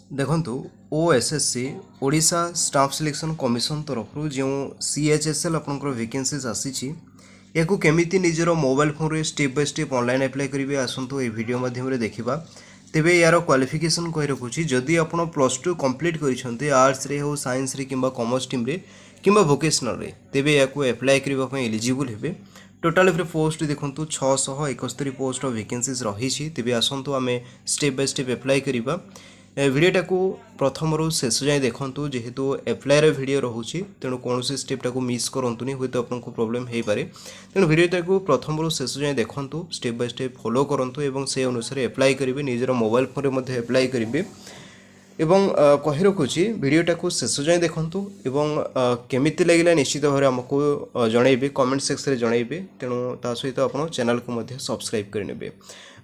देखंतु OSSC Odisha staff selection commission तरफ जो सीएचएसएल आपंकर वैकेंसीज आसी या केमिति निजर मोबाइल फोन रे step by step online apply करेंगे आसतु ये वीडियो माध्यम देखा तेबे यार क्वालिफिकेशन कही रखुच्छी जदि आप +2 कंप्लीट कर आर्ट्स रे हो साइंस रे किंबा कॉमर्स टीम रे किंबा वोकेशनल रे तेबे या अप्लाई करने एलिजिबल हे टोटाल पोस्ट देखो 671 पोस्ट वैकेंसीज रही तेबे आसतु आम स्टेप बाय स्टेप अप्लाई करवा भिडटा को प्रथम रू शेष जाए देखूँ जेहेतु एप्लायर भिडियो रोचे तेणु कौन स्टेपटा को मिस करतुनि हूँ तो आपको प्रोब्लेम हो पारे तेणु भिडियोटा को प्रथम रू शेष जाए देखूँ स्टेप बाय स्टेप फॉलो करूँ से अनुसार एप्लाई करेंगे निजर मोबाइल फोन में एप्लाई करेंगे एवं कही रखुच्छी भिडियोटा को शेष जाए देखूँ एवं केमिति लगे निश्चित भाव में आमको जनइबे कमेंट सेक्शन में जनइबे तेणु ता सहित आप चैनल को सब्सक्राइब करने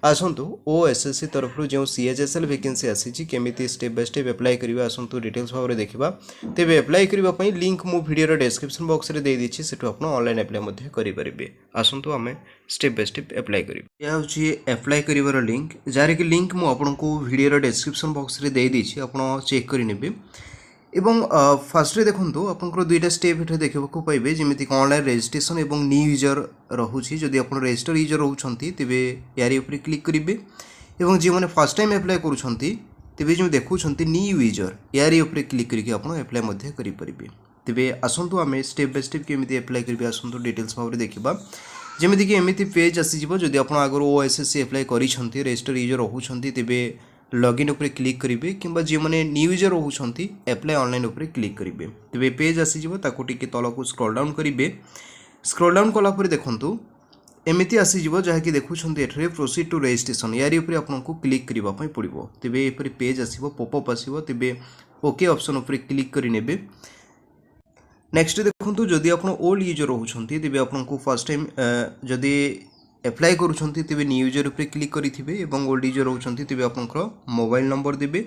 आसतु ओएसएससी तरफ जो सीएचएसएल वैकेंसी आसी केमिति स्टेप बाय स्टेप अप्लाई करिवे आसतु डिटेल्स भाव में देखा तेबे अप्लाई करने लिंक मु वीडियो डिस्क्रिप्शन बॉक्स रे दे दीची सेठु आपण ऑनलाइन अप्लाई मध्ये करि परिबे आसतु आमे स्टेप बाय स्टेप अप्लाई करिवे या होची अप्लाई करिवार लिंक जारे कि लिंक मु आपनको वीडियो डिस्क्रिप्शन बॉक्स रे दे दीची आपण चेक करि नेबे एवं फास्ट रे देखंतु आपनकर दुईटा स्टेप एठे देखबाकू पाइबे जेमिति ऑनलाइन रजिस्ट्रेशन एवं न्यू यूजर रहुछि जदि आपण रजिस्टर यूजर रहउछंती तेबे यारी ऊपर क्लिक करिवे एवं जे माने फर्स्ट टाइम अप्लाई करूछंती तेबे जे देखुछंती न्यू यूजर यारी ऊपर क्लिक करके आपण अप्लाई मध्ये करि परिबे तेबे आसंतु आमे स्टेप बाय स्टेप केमिति अप्लाई करबे आसंतु डिटेल्स भाव रे देखिबा जेमिति कि एमिति पेज आसी जिवो जदि आपण आगर ओएसएससी अप्लाई करिछंती रजिस्टर यूजर रहउछंती तेबे लॉगिन उपर क्लिक करेंगे कि जो मैंने न्यू यूजर रोचे एप्लाई ऑनलाइन उपर क्लिक करेंगे तेरे पेज आसीज ताकू टी तल को स्क्रॉल डाउन करेंगे स्क्रॉल डाउन कलापर देखूँ एमती आसीज जहाँकि देखुं ये प्रोसीड टू रजिस्ट्रेशन यारी उपर आपको क्लिक करने पड़ो तेरे ये पेज आसो पॉपअप आसो तेरे ओके ऑप्शन उपर क्लिक करें नेक्स्ट देखूँ जदि आप ओल्ड यूजर रोचे तेरे आपको फर्स्ट टाइम जदि एप्लाई करुछंती तेबे न्यू यूजर उपर क्लिक करिथिबे एवं ओल्ड यूजर होउछंती तेबे आपनकर मोबाइल नंबर देबे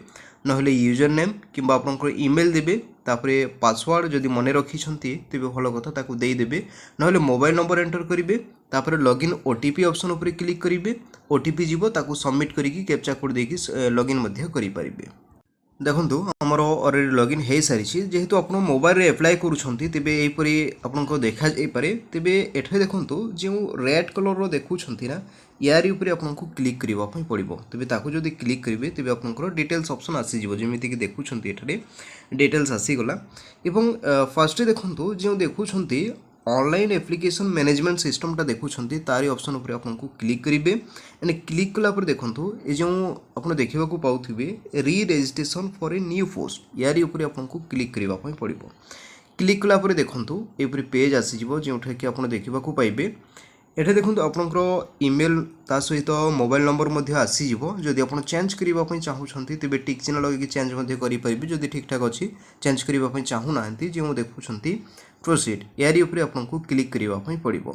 नहले यूजर नेम किंबा आपनकर ईमेल देबे तापरे पासवर्ड जदि मने रखिछंती तेबे भलो कथा ताकू देई देबे नहले मोबाइल नंबर एंटर करिवे तापरे लॉगिन ओटीपी ऑप्शन उपर क्लिक करिवे ओटीपी जीवो ताकू सबमिट करिकि कैप्चा कोड देकी लॉगिन मध्ये करि परिबे देखो आमर अलरेडी लॉगिन हो सारी जेहेतु आप मोबाइल रे अप्लाई करुँच तेरे यहपरी आपको देखा जापे तेरे एठे देखो जो रेड कलर रो देखुं ना यारी ऊपर आपको क्लिक करने पड़ो तेरे ताकू जब क्लिक करेंगे तेरे आपंकर डिटेल्स ऑप्शन आसीज जमीक देखुं ये डिटेल्स आसीगला फास्ट देखो जो देखुं ऑनलाइन एप्लिकेशन मैनेजमेंट सिस्टमटा देखुं तारी ऑप्शन उपर आपको क्लिक करेंगे एंड क्लिक कलापर देखो ये जो आप देखा पाथे री registration for a new post यारी ऊपर आपको क्लिक करने पड़ो क्लिक कलापर देखो ये पेज आसीज जो कि आप देखा पाइबे ये देखो आपंकर ईमेल ता सहित मोबाइल नंबर आसीज जदि आप चेंज करने चाहूँगी तेज टिक चिन्ह लगे चेंज करेंगे जदि ठीक ठाक अच्छी चेंज करने चाहूना जो देखुं प्रोसीड यारी ऊपर आपको क्लिक करने पड़ो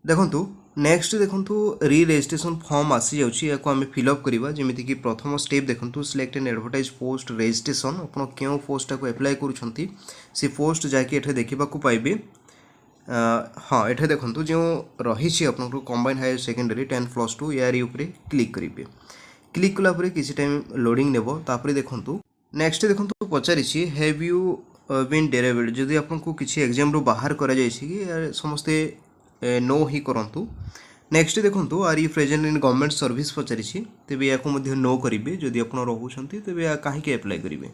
देखो नेक्स्ट देखो री रजिस्ट्रेशन फॉर्म आसी जाऊँ फिलअप करवा जमीक कि प्रथम स्टेप देखो select and advertise post registration आप क्यों पोस्ट को अप्लाई करुँच से पोस्ट जाकि देखा पाइबे हाँ ये देखो जो रही आपको कंबाइंड हायर सेकेंडरी 10+2 यारी ऊपर क्लिक करेंगे क्लिक कलापर किसी टाइम लोडिंग नेब तापर देखो नेक्स्ट देखो पचारि हैव यू बीन डेराइव्ड जदि आपको किसी एग्जाम रू बाहर करा कि समस्ते नो ही करंतु नेक्स्ट देखो are you present in government service पचारि तेज या नो करेंगे जदि आप रोचे तेज कहीं अप्लाई करेंगे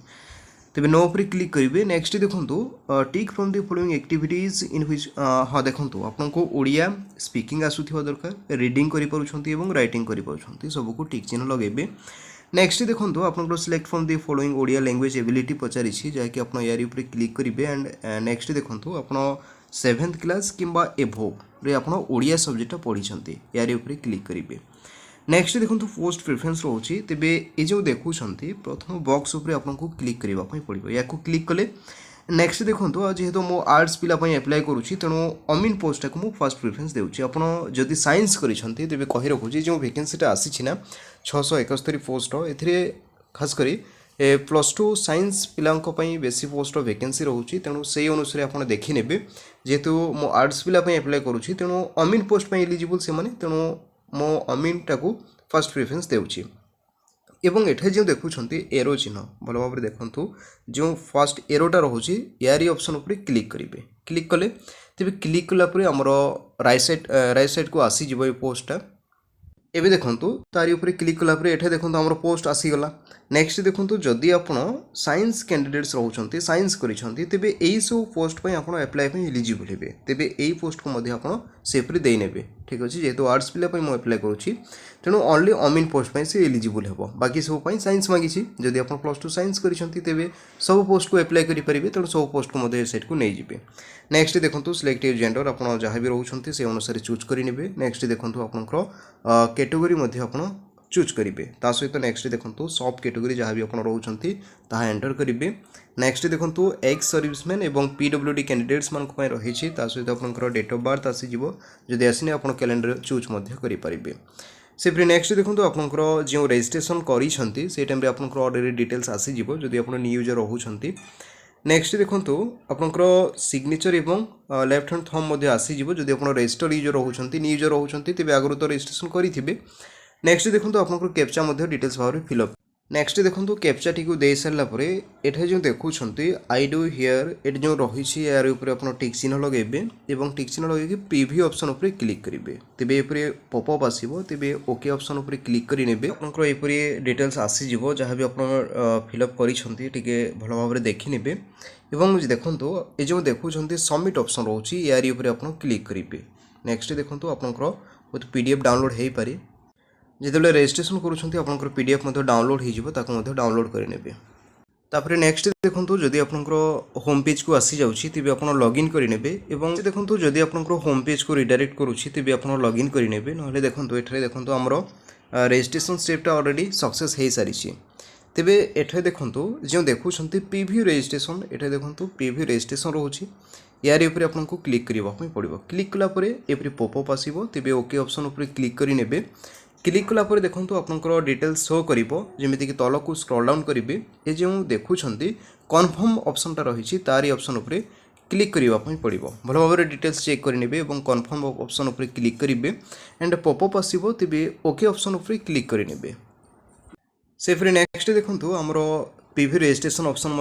तेज नो पर क्लिक करेंगे नेक्स्ट देखो tick from the following activities in which हाँ देखो आपको ओडिया स्पीकिंग आसुवा दरकार रीडिंग करें राइटिंग करें सबको टिक चिन्ह लगेबे नेक्स्ट देखो आपको select from the following Odia language ability पचारि जहाँकि आप यारी ऊपर क्लिक करेंगे एंड नेक्स्ट देखो आप 7th क्लास किंबा एभोव रे आप ओडिया सब्जेक्ट पढ़ी यारी ऊपर क्लिक करेंगे नेक्स्ट देखो पोस्ट प्रेफरेंस रोचे तेज ये जो देखुं प्रथम बॉक्स उपर आपको क्लिक करने पड़ो या क्लिक कले नेक्स्ट देखो जेहेतु मो आर्ट्स पिलापाई अप्लाई करुँची तेणु अमीन पोस्ट को फर्स्ट प्रेफरेंस देउछि आपन जदि साइंस करिसंती तेबे कहि रखुछि जो वैकेंसीटा आसी ना 671 पोस्ट एथिरे खास करी +2 साइंस पिलांकों बेसी पोस्ट वैकेंसी रोचे तेणु से अनुसार आप देखी ने जेहेतु मो आर्ट्स पिलापाई अप्लाई करुँची तेणु अमीन पोस्ट एलिजिबल से माने तेणु मो अमीन टाकू फर्स्ट प्रेफरेंस देउछि एवं एठे जो देखुछंती एरो चिन्ह भल भाव देखंतु जो फर्स्ट एरोटा रोचे यारी ऑप्शन ऊपर क्लिक करेंगे क्लिक कले तेज क्लिक कलापर आमर राइट साइड को आसी जीव पोस्टा एबे देखंतु तारी ऊपर क्लिक कलापर एठे देखंतु आमर पोस्ट आसीगला नेक्स्ट देखंतु जदि आपण साइंस कैंडिडेट्स रहउछंती साइंस करिसंती तेबे एई सब पोस्ट पय आपण अप्लाई पय एलिजिबल हेबे तेबे एई पोस्ट को मध्ये आपण सेपरी देई नेबे ठीक अछि जेहेतु आर्ट्स पिला पय मो अप्लाई करूछि तेणु ओनली अमीन पोस्ट पय से एलिजिबल हेबो बाकी सब पय साइंस मागिछि जदि आपण +2 साइंस करिसंती तेबे सब पोस्ट को अप्लाई करि परिबे तेणु सब पोस्ट को मध्ये सेट को नै जिबे नेक्स्ट देखंतु सिलेक्ट योर जेंडर आपण जहां भी रहउछंती से अनुसार चूज करि नेबे नेक्स्ट देखंतु आपनकर कैटेगरी मध्ये आपण चूज करेंगे ता सहित नेक्स्ट देखंतु सब कैटेगरी जहाँ भी आप रोचंती ताहा एंटर करेंगे नेक्स्ट देखंतु एक्स सर्विसमैन एवं पीडब्ल्यूडी कैंडिडेट्स मान रही ता सहित आपनकर डेट ऑफ बर्थ आसीजिवो जदि आसीने आपण कैलेंडर चूज मध्ये करि परिबे सेपरी नेक्स्ट देखंतु आपनकर जो रजिस्ट्रेशन करिसंती से टाइम रे आपनकर ऑलरेडी डिटेल्स आसीजिवो जदि आपण न्यू यूजर रहउछंती नेक्स्ट देखंतु आपनकर सिग्नेचर एवं लेफ्ट हैंड थंब मध्ये आसीजिवो जदि आपण रजिस्टर यूजर रहउछंती न्यू यूजर रहउछंती तेबे आगरु तो रजिस्ट्रेशन करिथिबे नेक्स्ट देखो आपको कैप्चा डिटेल्स भाव में फिलअप नेक्स्ट देखो कैप्चा टी को दे सारा एठे जो देखुंत आई डू हियर ये जो रही यार आप टिक चिन्ह लगे और टिक चिन्ह लगे प्रीव्यू ऑप्शन उपर क्लिक करेंगे तेरे ये पॉपअप आसो तेरे ओके ऑप्शन उपर क्लिक करेंगे आपंकर यहपरी डिटेल्स आसीज जहाँ भी आप फिलअप करके भल भाव में देखने और देखो ये जो देखुं सबमिट ऑप्शन रोचे यार आप क्लिक करेंगे नेक्स्ट देखो आपंकर पीडीएफ डाउनलोड हो पारे जिते रजिस्ट्रेशन करूँ पीडीएफ डाउनलोड हो डाउनलोड करेंगे तापर नेक्स्ट देखो जदि आपंकर होम पेज को आसी जाऊँगी तेज आप लॉगिन करेंगे और देखो जदि आपंकर होम पेज को रिडायरेक्ट करुँची तेज आप लॉगिन करेंगे ना देखो ये देखो आमर रजिस्ट्रेशन स्टेपटा ऑलरेडी सक्सेस हो सारी तेबे एठे देखो जो देखुं प्रीव्यू रजिस्ट्रेशन ये देखो प्रीव्यू रजिस्ट्रेशन रोचे यार ऊपर आपको क्लिक करने पड़ो क्लिक कलापर ये पॉपअप आसो तेज ओके ऑप्शन उपर क्लिक करेंगे क्लिक कलापर देखो आपंकर डिटेल्स शो करमितिक तल को स्क्रॉल डाउन करेंगे ये जो देखुं कन्फर्म ऑप्शनटा रही तारी ऑप्शन उपर क्लिक करने पड़ो भल भाव में डिटेल्स चेक करेंगे और कन्फर्म ऑप्शन उपर क्लिक करेंगे एंड पॉपअप आसो तेज ओके ऑप्शन उपर क्लिक करेंगे से फिर नेक्स्ट देखो आमर preview registration option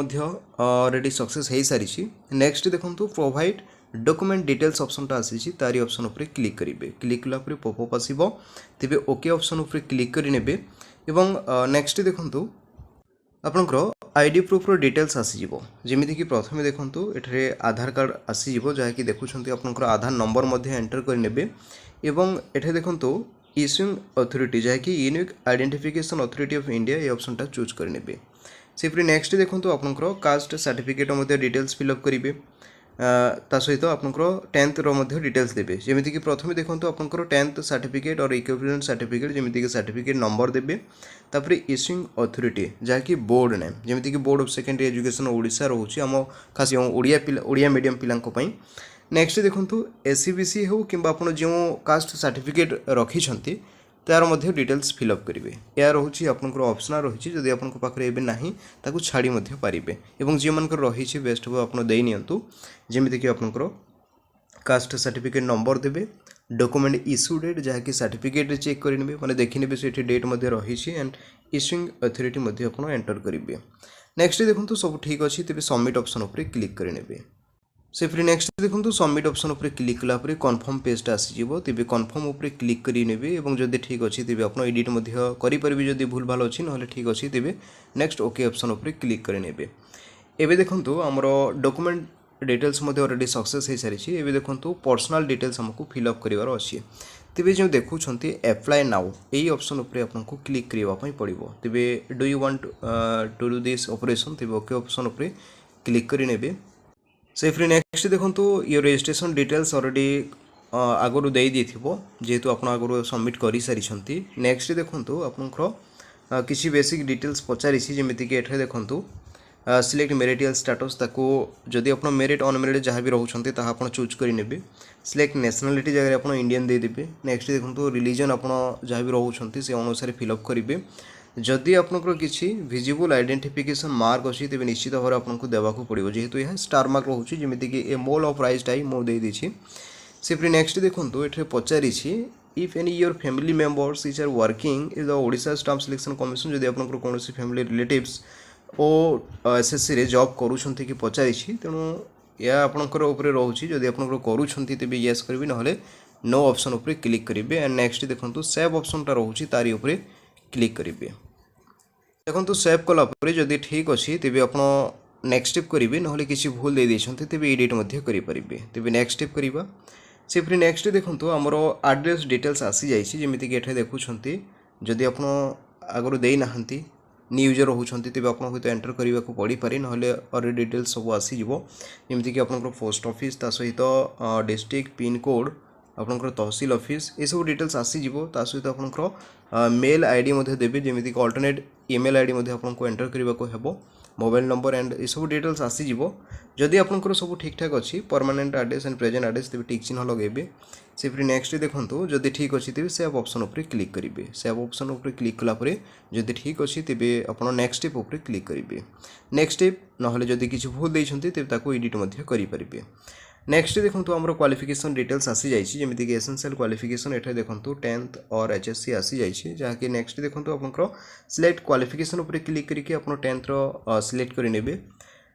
already success हो सारी नेक्स्ट देखो प्रोवाइड डॉक्यूमेंट डिटेल्स ऑप्शनटा आसी तारी ऑप्शन उपर क्लिक करेंगे क्लिक कलापर पॉपअप आसो तेज ओके ऑप्शन उपर क्लिक करेंगे और नेक्स्ट देखो आपंकर आईडी प्रूफ्र डिटेल्स आसीज जमीक प्रथम देखो ये आधार कार्ड आसीज जहाँकि देखुं आपंकर आधार नंबर एंटर करेंगे और ये देखो इश्यूइंग अथॉरिटी जहाँकि unique identification authority of India ये ऑप्शनटा चूज करेंगे से फिर नेक्स्ट देखो आपंकर कास्ट सर्टिफिकेट डिटेल्स फिलअप करेंगे ता सहित आपंकर 10th रो डिटेल्स देवे जमीक प्रथम देखो आपंकर 10th सर्टिफिकेट और इक्विवेलेंट सर्टिफिकेट जमीक सर्टिफिकेट नंबर देवे तापर इश्यूइंग अथॉरिटी जहाँकि बोर्ड नेम जमीक board of secondary education Odisha रोचे आम खास ओडिया मीडियम पिलांको नेक्स्ट देखो एससीबीसी हो कि जो कास्ट सर्टिफिकेट रखी तार मध्य डिटेल्स फिलअप करेंगे यह रोचे आपंकर ऑप्शनल रही जदि आप पाखे एवं ना ताकू छाड़ी पारे और जो मान रही बेस्ट हम आप जमीक आपंकर कास्ट सर्टिफिकेट नंबर देवे डॉक्यूमेंट इश्यू डेट जहाँकि सर्टिफिकेट चेक करेंगे मैंने देखने से डेट रही एंड इश्यूइंग अथॉरिटी आप एंटर करेंगे नेक्स्ट देखो सब ठीक अच्छे तेज सबमिट ऑप्शन उपर क्लिक करेंगे से फिर नेक्स्ट देखो सबमिट ऑप्शन उपर क्लिक कलापर कन्फर्म पेजटा आसीज तेज कन्फर्म उपर क्लिक करेंगे और जब ठीक अच्छे तेज आप एडिट करेंगे जब भूल भाल अच्छी ना ठीक अच्छे तेज नेक्स्ट ओके ऑप्शन उपर क्लिक करेंगे एवं देखो आमर डॉक्यूमेंट डिटेल्स ऑलरेडी सक्सेस हो सारी एवं देखो पर्सनल डिटेल्स आमको फिलअप करार अच्छे तेज जो देखुं एप्लाई नाउ यही ऑप्शन उपर आपको क्लिक करने पड़ो तेज do you want to do this operation तेज ओके ऑप्शन उपर क्लिक करेंगे से फिर नेक्स्ट देखो ये रजिस्ट्रेशन डिटेल्स ऑलरेडी आगु दे जेहेतु आप आगु सबमिट कर सारी नेक्स्ट देखो आपंकर किसी बेसिक डिटेल्स पचारि जमीक एठे देखो सिलेक्ट मेरिटियल स्टेटस ताको जदि आप मेरिट अनमेरिट जहाँ भी रोचे आप चूज करेंगे सिलेक्ट नेशनलिटी जगह आप इंडियन देदेवे नेक्स्ट देखो रिलीजन आप जहाँ भी रोचे से अनुसार फिलअप करेंगे जदि आपंकर किसी विजिबल आइडेंटिफिकेशन मार्क अच्छी तेज निश्चित भाव में आपको देवाक पड़ो जेहेतु यह स्टार मार्क रोचे जमीक ए मोल ऑफ प्राइस टाइम मुझे से फिर नेक्स्ट देखो ये पचारि if any your family members is are working in the Odisha staff selection commission जदि आपंकर कौन फैमिली रिलेटिव्स ओ एसएससी रे जॉब करूछंती कि पचारिछि तेणु या आपंकर ऊपर रोचे जदि आपंकर करूछंती तेबे यस करिवे नहले नो ऑप्शन ऊपर क्लिक करिवे एंड नेक्स्ट देखंतु सेव ऑप्शनटा रोचे तारी ऊपर क्लिक करिवे देखो सेव कलापर जदि ठीक अच्छी तेज आप नेक्स्ट स्टेप करेंगे ना किसी भूल दे देते तेज एडिट करेंगे तेज नेक्स्ट स्टेप करवा से फिर नेक्स्ट देखो आमर आड्रेस डिटेल्स आसी जाइए जमीक ये देखुंत जदि आप आगु देना न्यू यूजर होती तेज आप एंटर करने को पड़ पारे ना अलरेडी डिटेल्स सब आसीज जमीक आप पोस्ट ऑफिस ता सहित डिस्ट्रिक्ट पिन कोड आपंकर तहसील ऑफिस ये सब डिटेल्स आसीज सहित आपंकर मेल आईडी देवे जमीक अल्टरनेट ईमेल आईडी आपको एंटर करने को हेबो मोबाइल नंबर एंड ये सब डिटेल्स आसीज जदि आपंकर सब ठीक ठाक अच्छी permanent address and present address तेज टिक चिन्ह लगेबे से फिर नेक्स्ट देखो जदि ठीक अच्छी तेज सेव ऑप्शन उपर क्लिक करेंगे सेव ऑप्शन उपर क्लिक कलापर जदि ठीक अच्छी तेज आप नेक्स्ट स्टेप उपर क्लिक करेंगे नेक्स्ट स्टेप ना जदि किसी भूल देते तेज एडिट करेंगे नेक्स्ट देखो आम क्वालिफिकेशन डिटेल्स आसी जाइए जमीक एसेंशियल क्वालिफिकेशन एठे देखो 10th और एचएससी आसी जाइए जहाँकि नेक्स्ट देखो आप सिलेक्ट क्वालिफिकेशन उपर क्लिक करके आप 10th रो सिलेक्ट करेंगे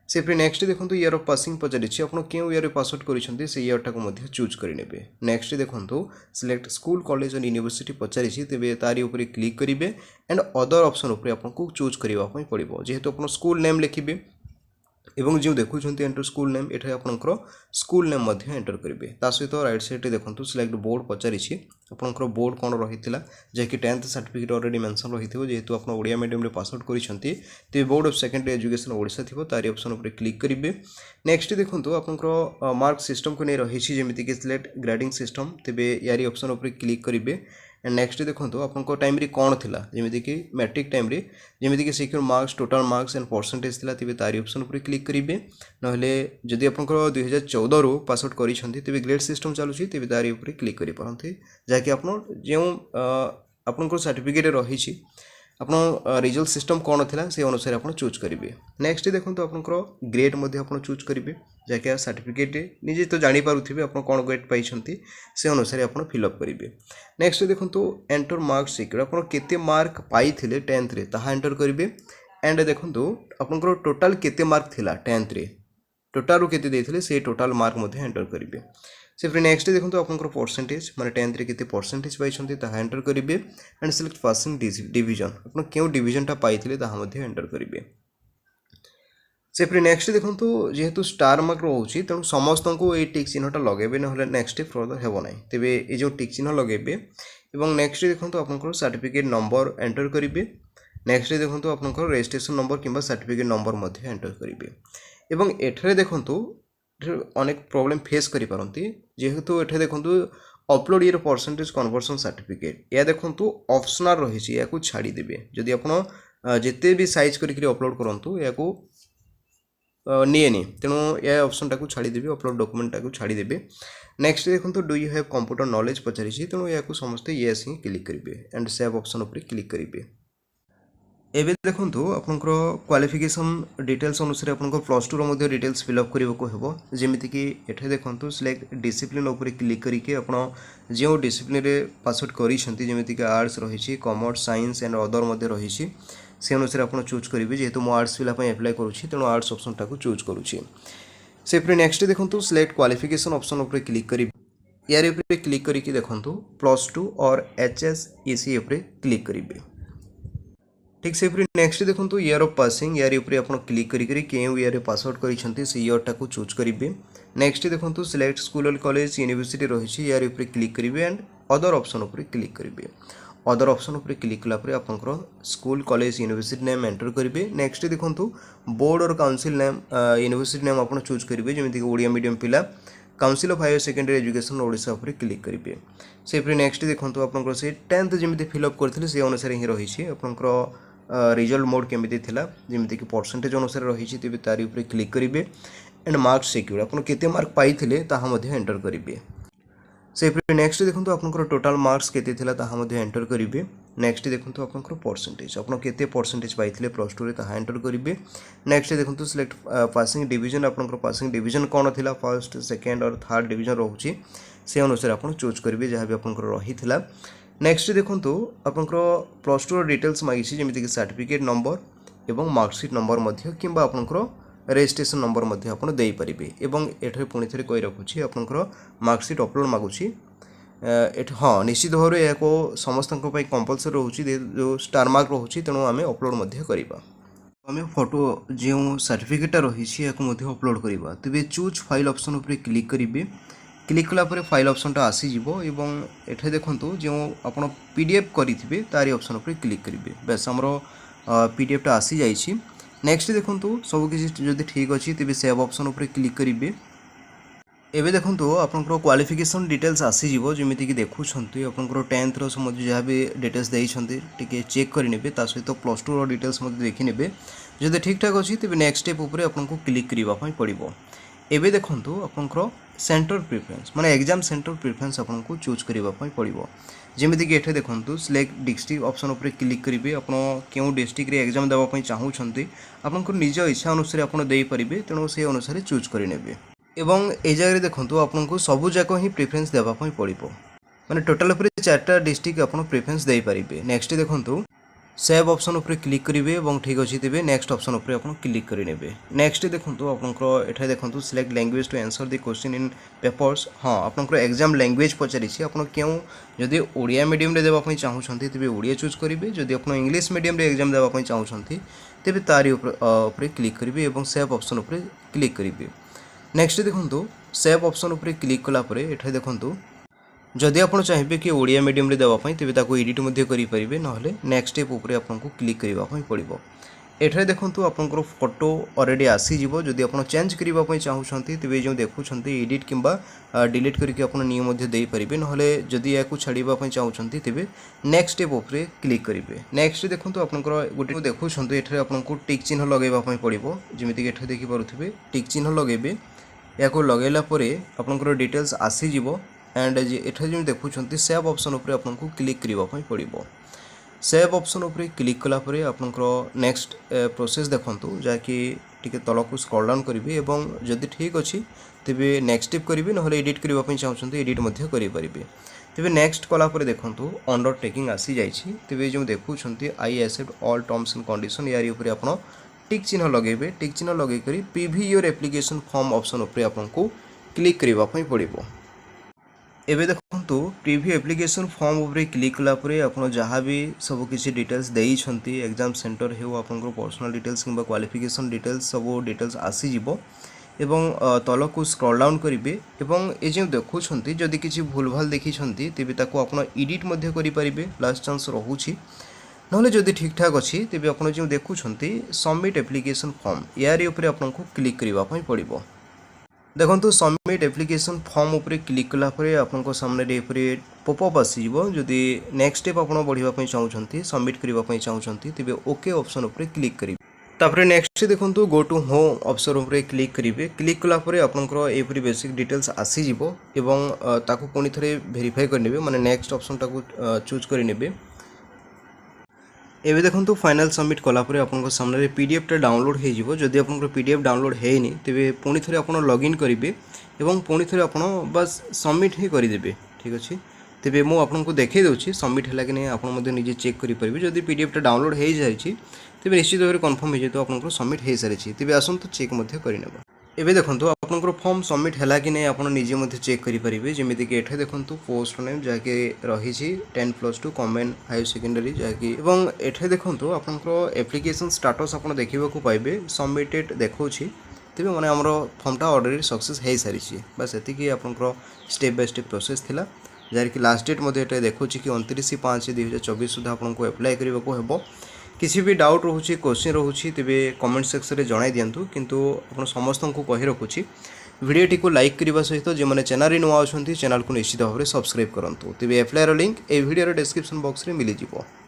से फिर नेक्स्ट देखो ईयर ऑफ पासिंग पचारि आप क्यों ईयर पास आउट कर ईयर टाक चूज करेंगे नेक्स्ट देखो सिलेक्ट स्कूल कॉलेज और यूनिवर्सिटी पचारि तेज तारी उपर क्लिक करेंगे एंड अदर ऑप्शन उपर आपको चूज करने पड़ो जेहेतु आप स्कूल नेम लिखिए एवं जो देखुं एंटर स्कूल नेम ये आपंकर स्कूल नेम एंटर करेंगे सहित राइट साइड देखो सिलेक्ट बोर्ड पचारि आपंकर बोर्ड कौन रही है जैकि 10th सर्टिफिकेट अलरेडी मेंशन रही है जेहेतु आप ओडिया मीडियम रे पास आउट करते तेज board of secondary education Odisha थी तारी ऑप्शन उपर क्लिक करेंगे नेक्स्ट देखो आपंकर मार्क सिस्टम को नहीं रही जमीक सिलेक्ट ग्रेडिंग सिस्टम तेज यारी ऑप्शन उपर क्लिक करेंगे एंड नेक्स्ट देखो आपंक टाइम कौन था जमीक मैट्रिक टाइम जमीक secure marks total marks and percentage था तेज तारी ऑप्शन उपर क्लिक करेंगे ना जदि आप 2014 रु पास आउट करते तेज ग्रेड सिस्टम चलुची तेज तारी उपर क्लिक कर पारते जहाँकि आप जो आपंकर सर्टिफिकेट रही आप रिजल्ट सिस्टम कौन था से अनुसार आप चूज करेंगे नेक्स्ट देखो आपंकर ग्रेड आप चूज करेंगे जहाँकि सर्टिफिकेट निजे तो जानीपारे आप कौन ग्रेड पाई से अनुसार आप फिलअप करेंगे नेक्स्ट देखो एंटर मार्क सिक्योर आप केते मार्क पाई 10th रे ताहा एंटर करेंगे एंड देखो आपंकर टोटाल केते मार्क थिला 10th रे टोटाल रू केते देथिले से टोटाल मार्क एंटर करेंगे से फिर नेक्स्ट देखो आपंकर परसेंटेज माने 10th रे केते परसेंटेज पाई ताहा एंटर करेंगे एंड सिलेक्ट पासिंग डिवीजन आप क्यों डिवीजनटा पाई ताहा एंटर करेंगे से फिर नेक्स्ट देखो जेहेतु स्टार मार्क रोचे तेणु समस्त को ये टिक चिन्हटा लगे ना नेक्स्ट स्टेप फर्दर हेब ना तेरे ये जो टिक चिन्ह लगे और नेक्स्ट देखो आप सर्टिफिकेट नंबर एंटर करेंगे नेक्स्ट देखो आप रजिस्ट्रेशन नंबर कि सर्टिफिकेट नंबर एंटर करेंगे और एठारे देखो अनेक प्रॉब्लम फेस करें जेहेतु ये देखो upload year percentage conversion certificate या देखो ऑप्शनल रही है छाड़ीदेवे जदि आप जिते भी साइज करके अपलोड करूँ या निएनि तेणु यह ऑप्शन टाक छाड़ीदेवी अपलोड डॉक्यूमेंट टाक छाड़ीदेवे नेक्स्ट देखो do you have computer knowledge पचारि तेणु या समस्ते येस ही क्लिक करेंगे एंड सेव ऑप्शन उपर क्लिक करेंगे एवं देखो आपंकर क्वालिफिकेशन डिटेल्स अनुसार आप +2 रो डिटेल्स फिलअप करने को हेबो जमीक ये देखो सिलेक्ट डिसिप्लिन उपर क्लिक करके आप जो डिसिप्लिन रे पास आउट करमीक आर्ट्स रही कॉमर्स साइंस एंड अदर रही से अनुसार आप चूज करेंगे जेहेतु मो आर्ट्स पिला एप्लाई करुँची तेणु आर्ट्स ऑप्शन टाक चूज करुँची से फिर नेक्स्ट देखो सिलेक्ट क्वालिफिकेशन ऑप्शन उपर क्लिक करेंगे यार उपर क्लिक करके देखो +2 और HSEC उपर क्लिक करेंगे ठीक से फिर नेक्स्ट देखो ईयर ऑफ पासिंग यार उपर आप क्लिक करेंगे क्यों ईयर पास आउट करते से ईयर टाक चूज करेंगे नेक्स्ट देखो सिलेक्ट स्कूल और कॉलेज यूनिवर्सिटी रही यार उपर क्लिक करेंगे एंड अदर ऑप्शन उपर क्लिक करेंगे अदर ऑप्शन उपर क्लिक कलापर आपंकर school college university name enter करेंगे नेक्स्ट देखो बोर्ड और काउंसिल नेम यूनिवर्सिटी नेम आप चूज करेंगे जमीक ओडिया मीडियम पिला council of higher secondary education Odisha उपर क्लिक करेंगे से फिर नेक्स्ट देखो आपंकर से 10th जमी फिलअप करते से अनुसार ही रही आपंकर रिजल्ट मोड केमी थी जमीक परसेंटेज अनुसार रही तेज तारी उपर क्लिक करेंगे एंड मार्क सिक्योर आप केते मार्क पाई एंटर करेंगे से फिर नेक्स्ट देखो आपंकर टोटाल मार्क्स केते थिला ताहा एंटर करेंगे नेक्स्ट देखो आपंकर परसेंटेज आप केते परसेंटेज पाई +2 रे ताहा एंटर करेंगे नेक्स्ट देखो सिलेक्ट पासिंग डिवीजन आपंकर पासिंग डिवीजन कौन थिला फर्स्ट सेकेंड और थर्ड डिवीजन रोचे से अनुसार आप चूज करेंगे जहाँ भी आपंकर रही था। नेक्स्ट देखो आपंकर प्लस टू डिटेल्स मांगी जमीक सर्टिफिकेट नंबर एवं मार्कसीट नंबर कि आपंकर रेजिस्ट्रेशन नंबर आप देपारे और ये पुणी थे कही रखुच्छी आपंकर मार्कसीट अपलोड मागुच्छी। हाँ निश्चित भाव में यह समस्त कंपलसरी रोचे जो स्टार मार्क रोचे तेणु आम अपलोड करवा। आम फोटो जो सर्टिफिकेटा रही अपलोड करवा। तेज चूज फाइल ऑप्शन उपर क्लिक करेंगे। क्लिक कलापर फाइल ऑप्शनटा आसीज और ये देखो जो आप पीडीएफ करेंगे तारी ऑप्शन उपर क्लिक करेंगे। बेस आमर पीडीएफटा आसी जाइए। नेक्स्ट देखो सबकि जब ठीक अच्छे तेज सेव ऑप्शन उपर क्लिक करेंगे। एबे देखो आपंकर क्वालिफिकेशन डिटेल्स आसीज जमीक देखुं आपंकर 10th जहाँ भी डिटेल्स देते टे चेक करेंगे सहित प्लस टू डिटेल्स देखने जब ठीक ठाक अच्छी तेज नेक्स्ट स्टेप उपर आपको क्लिक करने पड़ो। एबे देखो आपंकर सेंटर प्रिफरेंस माने एग्जाम सेंटर प्रिफरेंस आपको चूज करने पड़ो। जमीक ये देखो सिलेक्ट डिस्ट्रिक्ट ऑप्शन उपर क्लिक करेंगे। आप क्यों डिस्ट्रिक्ट रे एग्जाम देवाई चाहूँगी आपंकर निज इच्छा अनुसार आप देपारे तेणु से अनुसार चूज करेंगे। एवं ए जगह देखो आपको सबू जाक ही प्रिफरेंस देवाई पड़ो माने टोटाल उपर 4टा डिस्ट्रिक्ट आप प्रिफरेंस दे पारे। नेक्स्ट देखो सेव ऑप्शन उपर क्लिक करेंगे और ठीक अच्छे तेज नेक्स्ट ऑप्शन उपर आप क्लिक करेंगे। नेक्स्ट देखो आपंकर एटा देखो select language to answer the question in papers. हाँ आपंकर एग्जाम लैंग्वेज पचारि आप क्यों जदि ओडिया मीडियम रे देवाई चाहूँगी तेज ओडिया चूज करेंगे। जदि आप इंग्लिश मीडियम रे एग्जाम देवाई चाहूँगी तेज तारी उपर क्लिक करेंगे और सेव ऑप्शन उपर क्लिक करेंगे। नेक्स्ट देखो सेव ऑप्शन उपर क्लिक कलापर ये देखो जदि आप चाहिए कि ओडिया मीडियम रे देवाई तेज ताको एडिट करेंगे ना नेक्स्ट स्टेप उपर आपको क्लिक करने पड़ो। एठारे देखो आपंकर फोटो ऑलरेडी आसीज जदि आप चेंज करने चाहूँगी तेज जो देखुं एडिट किंबा डिलीट करके आप देपारे ना जदि या छाड़ापी चाहूँगी तेज नेक्स्ट स्टेप उपर क्लिक करेंगे। नेक्स्ट देखो आपंकर गोटे देखुं ये आपको टिक चिन्ह लगेवाई पड़ो जमीक ये देखिपे टिक चिन्ह लगेबे या लगेला आपंकर डिटेल्स आसीज एंड ये जो देखुं सेव ऑप्शन उपर आपको क्लिक करने पड़ो। सेव ऑप्शन उपर क्लिक कलापर आपंकर नेक्स्ट प्रोसेस देखो जहाँकि टी तलक स्क्रॉल डाउन करेंगे और जदि ठीक अच्छी तेज नेक्स्ट स्टेप करेंगे ना एडिट करने चाहूँगी एडिट करेंगे। तेज नेक्स्ट कलापर देखो अंडरटेकिंग आसी जाइए तेज जो देखुं I accept all terms and condition यार ऊपर आप टिक चिन्ह लगेबे। टिक चिन्ह लगे preview your application form option उपर आपको क्लिक करने पड़ो। एबे देखो प्रीव्यू एप्लिकेशन फॉर्म उपर क्लिक कलापर आप जहाँ भी सबकि डिटेल्स देइछंती एग्जाम सेंटर हो आपंकर पर्सनल डिटेल्स किंबा क्वालिफिकेशन डिटेल्स सब डिटेल्स आसीज एवं तल को स्क्रॉल डाउन करेंगे और ये जो देखुं जदि किसी भूल भाल देखी तेज ताको आप एडिट करेंगे लास्ट चांस रोचे ना जदि ठीक ठाक अच्छी तेज आप जो देखुं सबमिट एप्लिकेशन फॉर्म यार ऊपर आपको क्लिक करने पड़ो। देखो सबमिट एप्लिकेशन फॉर्म उपर क्लिक कलापर आपको सामने पॉपअप आसीज जदि नेक्स्ट स्टेप आप बढ़ापी चाहूँगी सबमिट करने चाहूँगी तेज ओके ऑप्शन उपर क्लिक करेंगे। तापर नेक्स्ट देखो गो टू होम ऑप्शन उपर क्लिक करेंगे। क्लिक कलापर आपंकर एपरी बेसिक डिटेल्स आसीज ताको पुणी थे वेरीफाई करेंगे माने नेक्स्ट ऑप्शन टाको चूज करेंगे। एबे देखो फाइनल सबमिट कलापर आपंकर सामने पीडीएफ डाउनलोड हो जदि आपंकर पीडीएफ डाउनलोड होनी तेज पुणी थे आप लॉगिन करेंगे और पुणी थे आप बस सबमिट ही करदे। ठीक अच्छे तेज मुझे आपको देखई दूसरी सबमिट है कि नहीं आप निजे चेक करेंगे। जदि पीडीएफ डाउनलोड हो सारी तेज निश्चित भाव में कन्फर्म हो जाए आपको सबमिट हो सारी तेज आसतु चेक करने। एबे देखो आपंकर फॉर्म सबमिट है कि नहीं आप निजे चेक करेंगे। जमीक ये देखो पोस्ट नेम जहाँकि रही 10+2 कॉमन हायर सेकेंडरी जहाँकि ये देखो आपंकर एप्लिकेशन स्टाटस आप देखा पाइबे सबमिटेड देखा तेज मैंने आमर फॉर्मटा ऑलरेडी सक्सेस हो सारी बस ये आपंकर स्टेप बाय स्टेप प्रोसेस थिला जार कि लास्ट डेट ये देखा कि 29/5/2024 सुधा आपको एप्लाय करने को हेबो। किसी भी डाउट रोचे क्वेश्चन रोचे तेज कमेंट सेक्शन में जणाई दिंतु किंतु आप समस्त को कही रखुच्छी वीडियोटी को लाइक करने सहित जो मैंने चैनल नुआ अच्छा चैनल को निश्चित भाव में सब्सक्राइब करूँ। तेज एप्लायर लिंक ए वीडियो डिस्क्रिप्शन बॉक्स में मिल जाए।